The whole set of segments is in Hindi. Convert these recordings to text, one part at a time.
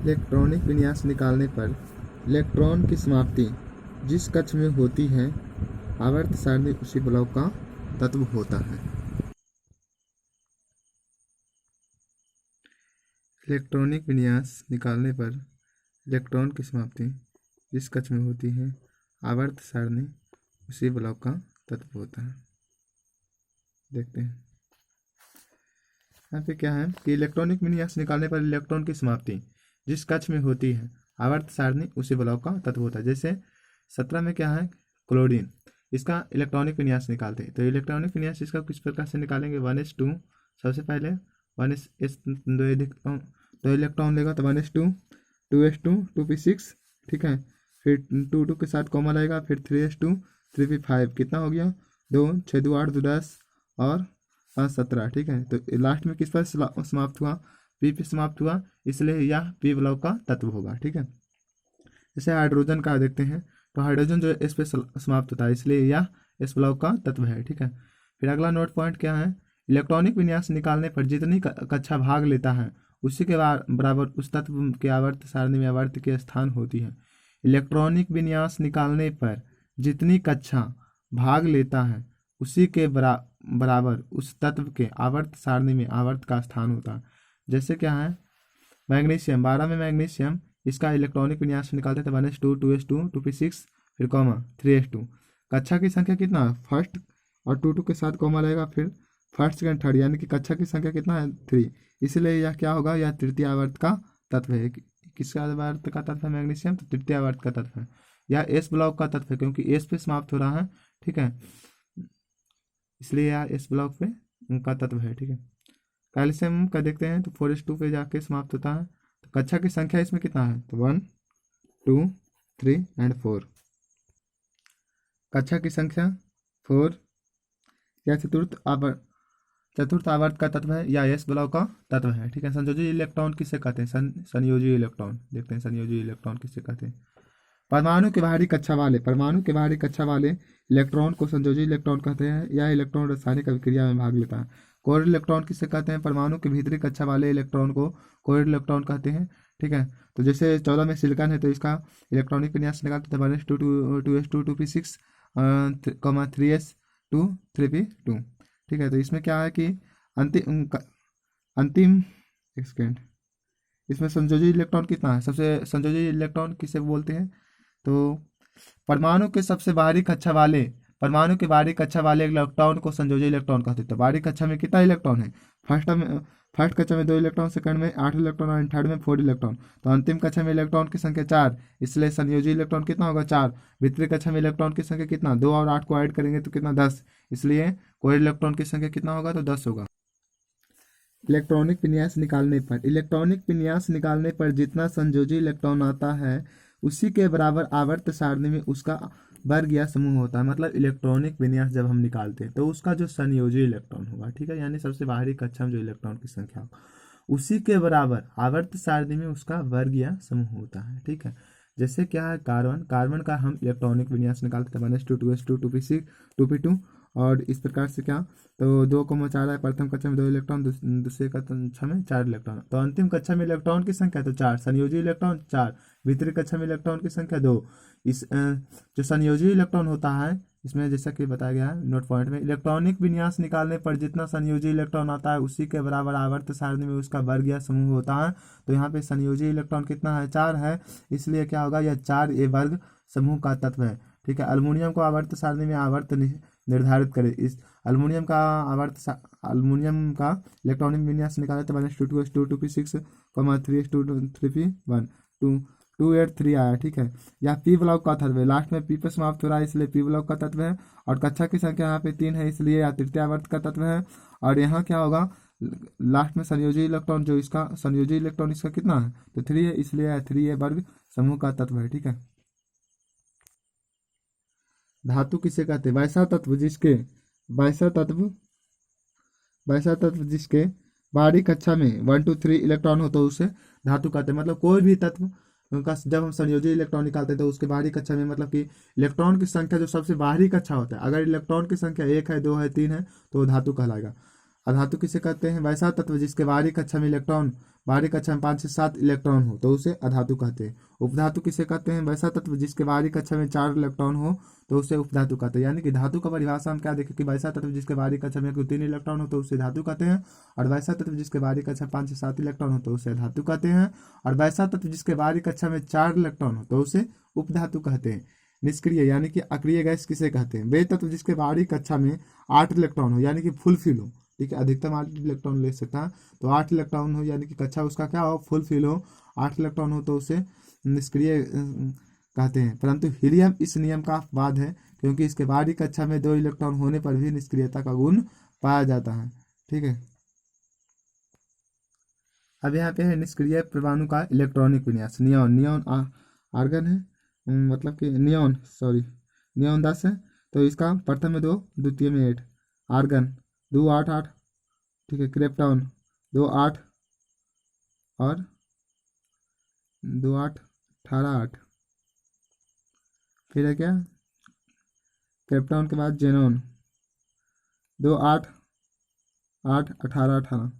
इलेक्ट्रॉनिक विन्यास निकालने पर इलेक्ट्रॉन की समाप्ति जिस कक्ष में होती है आवर्त सारणी उसी ब्लॉक का तत्व होता है। इलेक्ट्रॉनिक विन्यास निकालने पर इलेक्ट्रॉन की समाप्ति जिस कक्ष में होती है आवर्त सारणी उसी ब्लॉक का तत्व होता है। देखते हैं यहाँ पे क्या है कि इलेक्ट्रॉनिक विन्यास निकालने पर इलेक्ट्रॉन की समाप्ति जिस कक्ष में होती है आवर्त सारणी उसी ब्लॉक का तत्व होता है। जैसे 17 में क्या है क्लोरीन, इसका इलेक्ट्रॉनिक विन्यास निकालते हैं। तो इलेक्ट्रॉनिक विन्यास इसका किस प्रकार से निकालेंगे 1s2 सबसे पहले 1s दो इलेक्ट्रॉन लेगा तो 1s2 2s2 2p6 ठीक है, फिर 2 के साथ कॉमन आएगा, फिर 3s2 3p5 कितना हो गया 2 6 2 8 2 10 और 5 17 ठीक है। तो लास्ट में किस पर समाप्त हुआ पी पे समाप्त हुआ, इसलिए यह पी ब्लॉक का तत्व होगा ठीक है। जैसे हाइड्रोजन का देखते हैं तो हाइड्रोजन जो इस पे समाप्त होता है इसलिए यह इस ब्लॉक का तत्व है ठीक है। फिर अगला नोट पॉइंट क्या है, इलेक्ट्रॉनिक विन्यास निकालने पर जितनी कक्षा भाग लेता है उसी के बराबर उस तत्व के आवर्त सारणी में आवर्त के स्थान होती है। इलेक्ट्रॉनिक विन्यास निकालने पर जितनी कक्षा भाग लेता है उसी के बराबर उस तत्व के आवर्त सारणी में आवर्त का स्थान होता है। जैसे क्या है मैग्नीशियम 12 में मैग्नीशियम, इसका इलेक्ट्रॉनिक विन्यास निकालते थे 1s2 2s2 2p6 फिर कॉमा 3s2। कक्षा की संख्या कितना है फर्स्ट और 2 के साथ कॉमा रहेगा, फिर फर्स्ट सेकंड थर्ड यानी कि कक्षा की संख्या कितना है 3, इसलिए यह क्या होगा यह तृतीय आवर्त का तत्व है। किसका आवर्त का तत्व है मैग्नीशियम, तो तृतीय आवर्त का तत्व है। यह एस ब्लॉक का तत्व है क्योंकि एस पे समाप्त हो रहा है ठीक है, इसलिए यह एस ब्लॉक पे उनका तत्व है ठीक है। कैल्शियम का देखते हैं तो 4s2 पे जाके समाप्त होता है। तो कक्षा की संख्या इसमें कितना है तो 1 2 3 एंड 4, कक्षा की संख्या 4 या चतुर्थ आवर्त का तत्व है या एस ब्लॉक का तत्व है ठीक है। संयोजी इलेक्ट्रॉन किसे कहते हैं संयोजी इलेक्ट्रॉन, देखते हैं संयोजी इलेक्ट्रॉन किसे कहते हैं। परमाणु के बाहरी कक्षा वाले इलेक्ट्रॉन को संयोजी इलेक्ट्रॉन कहते हैं। यह इलेक्ट्रॉन रासायनिक अभिक्रिया में भाग लेता है। कोर इलेक्ट्रॉन किसे कहते हैं, परमाणु के भीतरी कक्षा वाले इलेक्ट्रॉन को कोर इलेक्ट्रॉन कहते हैं ठीक है। तो जैसे 14 में सिलिकॉन है तो इसका इलेक्ट्रॉनिक विन्यास निकालते थे 1s2 2s2 2p6 3s2 3p2 ठीक है। तो इसमें क्या है कि अंतिम एक सेकेंड, इसमें संयोजी इलेक्ट्रॉन कितना है, सबसे संयोजी इलेक्ट्रॉन किसे बोलते हैं तो परमाणु के बाहरी कक्षा वाले इलेक्ट्रॉन को संयोजी इलेक्ट्रॉन कहते हैं। तो बाहरी कक्षा में कितना इलेक्ट्रॉन है, फर्स्ट कक्षा में 2 इलेक्ट्रॉन, सेकंड में 8 इलेक्ट्रॉन और थर्ड में 4 इलेक्ट्रॉन। तो अंतिम कक्षा में इलेक्ट्रॉन की संख्या 4, इसलिए संयोजी इलेक्ट्रॉन कितना होगा 4। भीतरी कक्षा में इलेक्ट्रॉन की संख्या कितना 2 और 8 को ऐड करेंगे तो कितना 10, इसलिए कोई इलेक्ट्रॉन की संख्या कितना होगा तो 10 होगा। इलेक्ट्रॉनिक विन्यास निकालने पर जितना संयोजी इलेक्ट्रॉन आता है उसी के बराबर आवर्त सारणी में उसका वर्ग या समूह होता है। मतलब इलेक्ट्रॉनिक विन्यास जब हम निकालते हैं तो उसका जो संयोजी इलेक्ट्रॉन होगा ठीक है, यानी सबसे बाहरी कक्षा में जो इलेक्ट्रॉन की संख्या होगा उसी के बराबर आवर्त सारणी में उसका वर्ग या समूह होता है ठीक है। जैसे क्या है कार्बन का हम इलेक्ट्रॉनिक विन्यास निकालते थे 1s2 2s2 2p6 2p2 और इस प्रकार से क्या तो 2 को 4 है, प्रथम कक्षा में 2 इलेक्ट्रॉन, दूसरे कक्षा में 4 इलेक्ट्रॉन। तो अंतिम कक्षा में इलेक्ट्रॉन की संख्या तो 4, संयोजी इलेक्ट्रॉन 4, भीतरी कक्षा में इलेक्ट्रॉन की संख्या 2। इस जो संयोजी इलेक्ट्रॉन होता है इसमें जैसा कि बताया गया है नोट पॉइंट में, इलेक्ट्रॉनिक विन्यास निकालने पर जितना संयोजी इलेक्ट्रॉन आता है उसी के बराबर आवर्त सारणी में उसका वर्ग या समूह होता है। तो यहाँ पे संयोजी इलेक्ट्रॉन कितना है 4 है, इसलिए क्या होगा यह 4 ये वर्ग समूह का तत्व है ठीक है। अल्मोनियम को आवर्त सारणी में आवर्त निर्धारित करें। इस अल्मोनियम का इलेक्ट्रॉनिक विन्यास निकाले तो 1s2 2s2 2p6 3s2 3p1 283 आया ठीक है। यह पी ब्लॉक का तत्व है, लास्ट में पी पे समाप्त हो रहा है इसलिए पी ब्लॉक का तत्व है। और कक्षा की संख्या यहाँ पे 3 है इसलिए यह तृतीय आवर्त का तत्व है। और यहाँ क्या होगा लास्ट में संयोजी इलेक्ट्रॉन जो इसका संयोजी इलेक्ट्रॉन इसका कितना है तो 3 है, इसलिए 3 वर्ग समूह का तत्व है ठीक है। धातु किसे कहते हैं, वैसा तत्व जिसके बाहरी कक्षा में 1 2 3 इलेक्ट्रॉन हो तो उसे धातु कहते हैं। मतलब कोई भी तत्व का जब हम संयोजी इलेक्ट्रॉन निकालते हैं तो उसके बाहरी कक्षा में मतलब कि इलेक्ट्रॉन की संख्या जो सबसे बाहरी कक्षा होता है, अगर इलेक्ट्रॉन की संख्या 1 है 2 है 3 है तो धातु कहलाएगा। अधातु किसे कहते हैं, वैसा तत्व जिसके बाहरी कक्षा में इलेक्ट्रॉन बाहरी कक्षा में 5 से 7 इलेक्ट्रॉन हो तो उसे अधातु कहते हैं। उपधातु किसे कहते हैं? वैसा तत्व जिसके बाहरी कक्षा में 4 इलेक्ट्रॉन हो तो उसे उपधातु कहते हैं। यानी कि धातु का परिभाषा हम क्या देखें कि वैसा तत्व जिसके बाहरी कक्षा में 3 इलेक्ट्रॉन हो तो उसे धातु कहते हैं, और वैसा तत्व जिसके बाहरी कक्षा में 5 से 7 इलेक्ट्रॉन हो तो उसे धातु कहते हैं, और वैसा तत्व जिसके बाहरी कक्षा में 4 इलेक्ट्रॉन हो तो उसे उपधातु कहते हैं। निष्क्रिय यानी कि अक्रिय गैस किसे कहते हैं? वे तत्व जिसके बाहरी कक्षा में 8 इलेक्ट्रॉन हो यानी कि फुल फिल हो, ठीक है, अधिकतम 8 इलेक्ट्रॉन ले सकता है, तो 8 इलेक्ट्रॉन हो यानी कि कक्षा उसका क्या हो? फुल फिल हो, 8 इलेक्ट्रॉन हो तो उसे निष्क्रिय कहते हैं। परंतु हीलियम इस नियम का अपवाद है क्योंकि इसके बाहरी कक्षा में 2 इलेक्ट्रॉन होने पर भी निष्क्रियता का गुण पाया जाता है, ठीक है। अब यहाँ पे है निष्क्रिय परमाणु का इलेक्ट्रॉनिक विन्यास। नियॉन, नियॉन आर्गन है, मतलब कि नियॉन, सॉरी, नियॉन 10 है तो इसका प्रथम में 2, द्वितीय में 8, आर्गन 2 8 8, ठीक है, क्रिप्टॉन 2 8 और 2 8 18 8, फिर है क्या क्रिप्टॉन के बाद जेनॉन 2 8 8 18 18,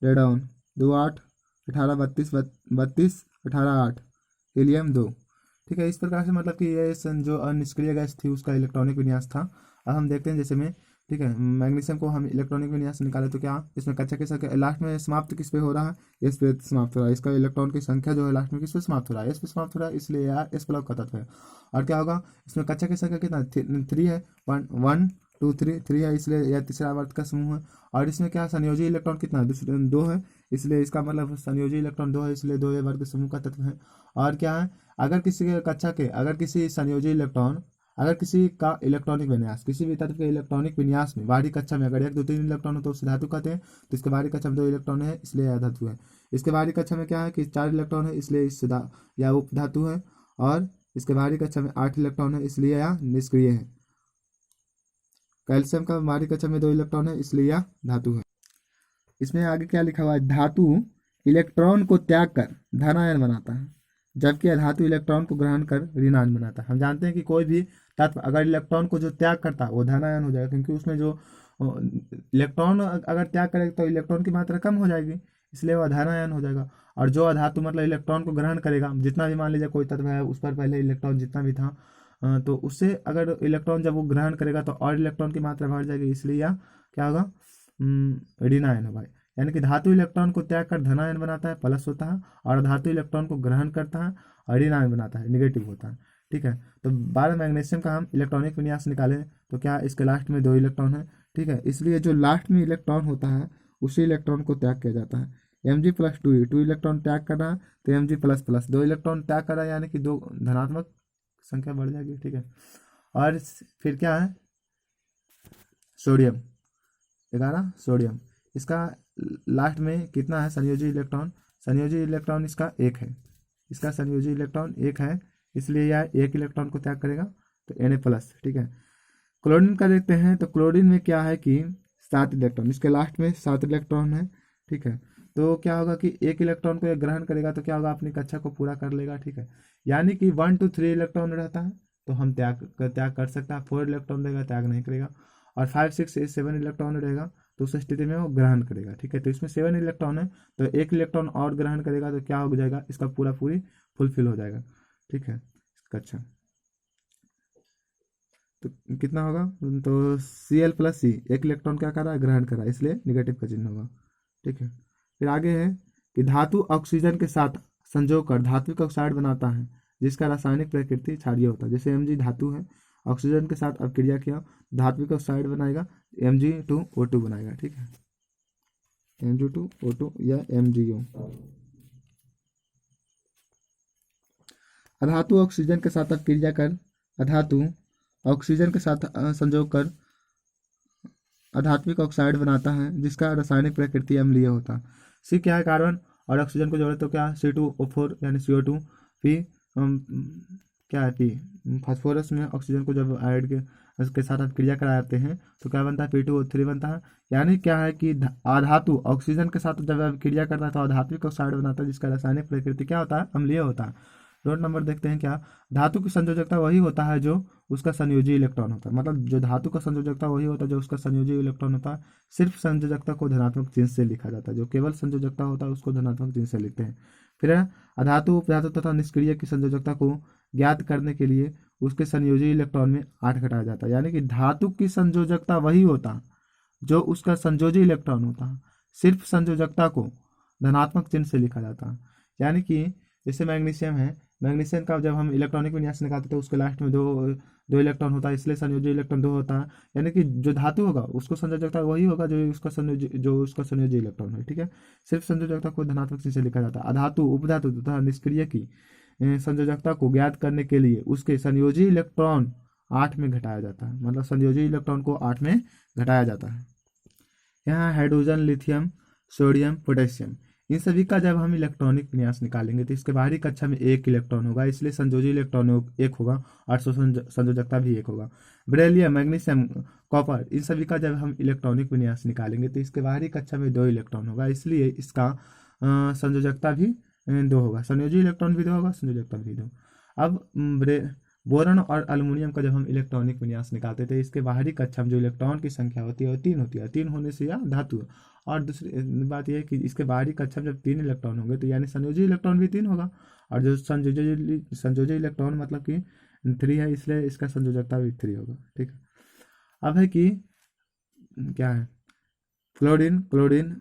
रेडॉन 2 8 18 32 32 18 8, हीलियम 2, ठीक है। इस प्रकार से मतलब कि ये जो अनिष्क्रिय गैस थी उसका इलेक्ट्रॉनिक विन्यास था। अब हम देखते हैं जैसे में, ठीक है, मैग्नीशियम को हम इलेक्ट्रॉनिक विन्यास निकाले तो क्या इसमें कक्षा के संख्या लास्ट में समाप्त किस पे हो रहा है? एस पे समाप्त हो रहा है। इसका इलेक्ट्रॉन की संख्या जो है लास्ट में किस पे समाप्त हो रहा है? एस पे समाप्त हो रहा है, इसलिए यार एस प्लस का तत्व है। और क्या होगा इसमें कक्षा की संख्या कितना? 3 है, 1 1 2 3 3 है, इसलिए यह तीसरा आवर्त का समूह है। और इसमें क्या संयोजी इलेक्ट्रॉन कितना है? 2 है, इसलिए इसका मतलब संयोजी इलेक्ट्रॉन 2 है, इसलिए 2 वर्ग समूह का तत्व है। और क्या है अगर किसी के कक्षा के अगर किसी संयोजी इलेक्ट्रॉन अगर किसी का इलेक्ट्रॉनिक विन्यास किसी भी तत्व के इलेक्ट्रॉनिक विन्यास में बाहरी कक्षा में अगर 1 2 3 इलेक्ट्रॉन हो तो उसे धातु कहते हैं। तो इसके बाहरी कक्षा में 2 इलेक्ट्रॉन है इसलिए यह धातु है। इसके बाहरी कक्षा में क्या है कि 4 इलेक्ट्रॉन है इसलिए यह उपधातु है। और इसके बाहरी कक्षा में 8 इलेक्ट्रॉन है इसलिए यह निष्क्रिय है। कैल्शियम का बाहरी कक्षा में 2 इलेक्ट्रॉन है इसलिए यह धातु है। इसमें आगे क्या लिखा हुआ है? धातु इलेक्ट्रॉन को त्याग कर धनायन बनाता है जबकि अधातु इलेक्ट्रॉन को ग्रहण कर ऋणायन बनाता है। हम जानते हैं कि कोई भी तत्व अगर इलेक्ट्रॉन को जो त्याग करता है वो धनायन हो जाएगा, क्योंकि उसमें जो इलेक्ट्रॉन अगर त्याग करेगा तो इलेक्ट्रॉन की मात्रा कम हो जाएगी, इसलिए वह धनायन हो जाएगा। और जो अधातु मतलब इलेक्ट्रॉन को ग्रहण करेगा, जितना भी मान लीजिए कोई तत्व है उस पर पहले इलेक्ट्रॉन जितना भी था, तो उससे अगर इलेक्ट्रॉन जब वो ग्रहण करेगा तो और इलेक्ट्रॉन की मात्रा बढ़ जाएगी, इसलिए यह क्या होगा? ऋणायन होगा। यानी कि धातु इलेक्ट्रॉन को त्याग कर धनायन बनाता है, प्लस होता है, और धातु इलेक्ट्रॉन को ग्रहण करता है और ऋणायन बनाता है, निगेटिव होता है, ठीक है। तो 12 मैग्नीशियम का हम इलेक्ट्रॉनिक विन्यास निकालें तो क्या इसके लास्ट में 2 इलेक्ट्रॉन है, ठीक है, इसलिए जो लास्ट में इलेक्ट्रॉन होता है उसी इलेक्ट्रॉन को त्याग किया जाता है। Mg प्लस 2 इलेक्ट्रॉन त्याग कर रहा है तो Mg प्लस प्लस 2 इलेक्ट्रॉन त्याग कर रहा है, यानी कि 2 धनात्मक संख्या बढ़ जाएगी, ठीक है। और फिर क्या है? सोडियम 11 सोडियम, इसका लास्ट में कितना है संयोजी इलेक्ट्रॉन? संयोजी इलेक्ट्रॉन इसका 1 है, इसका संयोजी इलेक्ट्रॉन 1 है, इसलिए यह 1 इलेक्ट्रॉन को त्याग करेगा तो Na प्लस, ठीक है। क्लोरीन का देखते हैं तो क्लोरीन में क्या है कि 7 इलेक्ट्रॉन, इसके लास्ट में 7 इलेक्ट्रॉन है, ठीक है। तो क्या होगा कि 1 इलेक्ट्रॉन को ये ग्रहण करेगा तो क्या होगा? अपनी कक्षा को पूरा कर लेगा, ठीक है। यानी कि 1 2 3 इलेक्ट्रॉन रहता है तो हम त्याग कर सकता है, 4 इलेक्ट्रॉन रहेगा त्याग नहीं करेगा, और 5 6 7 इलेक्ट्रॉन रहेगा तो उस स्थिति में वो ग्रहण करेगा, ठीक है। तो इसमें 7 इलेक्ट्रॉन है तो 1 इलेक्ट्रॉन और ग्रहण करेगा तो क्या हो जाएगा? इसका पूरी फुलफिल हो जाएगा, ठीक है, अच्छा। तो कितना होगा? तो Cl प्लस सी 1 इलेक्ट्रॉन क्या कर रहा है? ग्रहण कर रहा है, इसलिए निगेटिव का चिन्ह होगा, ठीक है। फिर आगे है कि धातु ऑक्सीजन के साथ संजोग कर धात्विक ऑक्साइड बनाता है जिसका रासायनिक प्रकृति क्षारीय होता है। जैसे Mg धातु है, ऑक्सीजन के साथ अपक्रिया किया, धात्विक ऑक्साइड बनाएगा, Mg2O2 बनाएगा, ठीक है, Mg2O2 या MgO। अधातु ऑक्सीजन के साथ अपक्रिया कर अधातु ऑक्सीजन के साथ संजोग कर अधात्विक ऑक्साइड बनाता है जिसका रासायनिक प्रकृति अम्लीय होता है। सी क्या है? कार्बन, और ऑक्सीजन को जोड़े तो क्या? C2O4 यानी CO2। पी क्या है? पी फास्फोरस में ऑक्सीजन को जब ऐड के साथ क्रिया कराते हैं तो क्या बनता है? P2O3 बनता है। यानी क्या है कि अधातु ऑक्सीजन के साथ जब क्रिया करता है तो अधात्विक ऑक्साइड बनाता है जिसका रासायनिक प्रकृति क्या होता है? अम्लीय होता है। नोट नंबर देखते हैं क्या, धातु की संयोजकता वही होता है जो उसका संयोजी इलेक्ट्रॉन होता है। मतलब जो धातु का संयोजकता वही होता है जो उसका संयोजी इलेक्ट्रॉन होता है। सिर्फ संयोजकता को धनात्मक चिन्ह से लिखा जाता है, जो केवल संयोजकता होता है उसको धनात्मक चिन्ह से लिखते हैं। फिर है, अधातु उपधातु तथा निष्क्रिय की संयोजकता को ज्ञात करने के लिए उसके संयोजी इलेक्ट्रॉन में 8 घटाया जाता है। यानी कि धातु की संयोजकता वही होता जो उसका संयोजी इलेक्ट्रॉन होता है, सिर्फ संयोजकता को धनात्मक चिन्ह से लिखा जाता है। यानी कि जैसे मैग्नीशियम है, मैग्नीशियम का जब हम इलेक्ट्रॉनिक विन्यास निकालते हैं तो उसके लास्ट में दो दो इलेक्ट्रॉन होता है, इसलिए संयोजी इलेक्ट्रॉन 2 होता है। यानी कि जो धातु होगा उसको संयोजकता वही होगा जो उसका संयोजी इलेक्ट्रॉन है। ठीक है, सिर्फ संयोजकता को धनात्मक चिन्ह से लिखा जाता है। अधातु उपधातु तथा निष्क्रिय की संयोजकता को ज्ञात करने के लिए उसके संयोजी इलेक्ट्रॉन 8 में घटाया जाता है। मतलब संयोजी इलेक्ट्रॉन को 8 में घटाया जाता है। यहाँ हाइड्रोजन, लिथियम, सोडियम, पोटेशियम, इन सभी का जब हम इलेक्ट्रॉनिक विन्यास निकालेंगे तो इसके बाहरी कक्षा में 1 इलेक्ट्रॉन होगा, इसलिए संयोजी इलेक्ट्रॉन 1 होगा और संयोजकता भी 1 होगा। बेरिलियम, मैग्नीशियम, कॉपर, इन सभी का जब हम इलेक्ट्रॉनिक विन्यास निकालेंगे तो इसके बाहरी कक्षा में 2 इलेक्ट्रॉन होगा, इसलिए इसका संयोजकता भी 2 होगा। संयोजी इलेक्ट्रॉन भी 2 होगा, संयोजकता भी 2। अब बोरन और अल्युमिनियम का जब हम इलेक्ट्रॉनिक विन्यास निकालते थे इसके बाहरी कक्षा में जो इलेक्ट्रॉन की संख्या होती है वो 3 होती है। 3 होने से यह धातु है। और दूसरी बात यह है कि इसके बाहरी कक्षा में जब 3 इलेक्ट्रॉन होंगे तो यानी संयोजी इलेक्ट्रॉन भी 3 होगा। और जो संयोजी इलेक्ट्रॉन मतलब कि 3 है, इसलिए इसका संयोजकता भी 3 होगा। ठीक है, अब है कि क्या है, फ्लोरीन, क्लोरीन,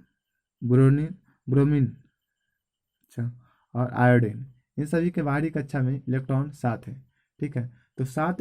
ब्रोमीन ब्रोमीन, अच्छा, और आयोडीन, इन सभी के बाहरी कक्षा में इलेक्ट्रॉन 7 है। ठीक है, तो 7